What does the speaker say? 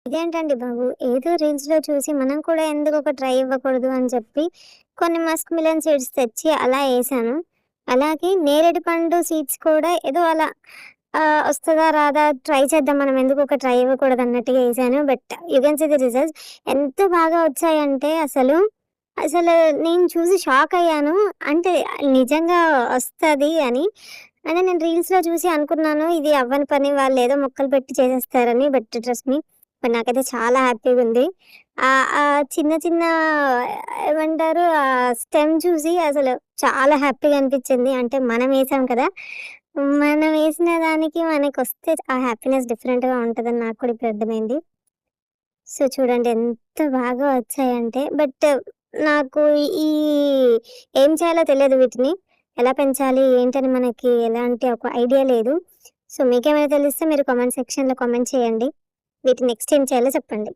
ఇదేంటండి బాబు! ఏదో రీల్స్‌లో చూసి మనం కూడా ఎందుకు ఒక ట్రై ఇవ్వకూడదు అని చెప్పి కొన్ని మస్క్ మిలన్ సీడ్స్ తెచ్చి అలా ఏసాను. అలాగే నేరేడు పండు సీడ్స్ కూడా ఏదో అలా వస్తదా? రాదా? ట్రై చేద్దాం మనం ఎందుకు ఒక ట్రై ఇవ్వకూడదు అన్నట్టుగా ఏసాను. But you can see the results ఎంత బాగా వచ్చాయంటే అసలు నేను చూసి షాక్ అయ్యాను. అంటే నిజంగా వస్తది అని. అంటే నేను రీల్స్‌లో చూసి అనుకున్నాను ఇది అవ్వని పని వాళ్ళేదో మొక్కలు పెట్టి చేసేస్తారని. బట్ ట్రస్ట్ మీ బట్ నాకైతే చాలా హ్యాపీగుంది. చిన్న చిన్న ఏమంటారు స్టెమ్ చూసి అసలు చాలా హ్యాపీగా అనిపిచ్చింది. అంటే మనం ఏసాం కదా! మనం ఏసిన దానికి మనకొస్తే ఆ హ్యాపీనెస్ డిఫరెంట్‌గా ఉంటదని నాకు కూడా ఇప్పుడు అర్థమైంది. సో, చూడండి ఎంత బాగా వచ్చాయంటే బట్ నాకు ఈ ఏం చేయాలో తెలియదు వీటిని. ఎలా పెంచాలి? ఏంటని మనకి ఎలాంటి ఒక ఐడియా లేదు. సో, మీకేమైనా తెలిస్తే మీరు కామెంట్ సెక్షన్‌లో కామెంట్ చేయండి. వీటిని నెక్స్ట్ ఏం చేయాలో చెప్పండి.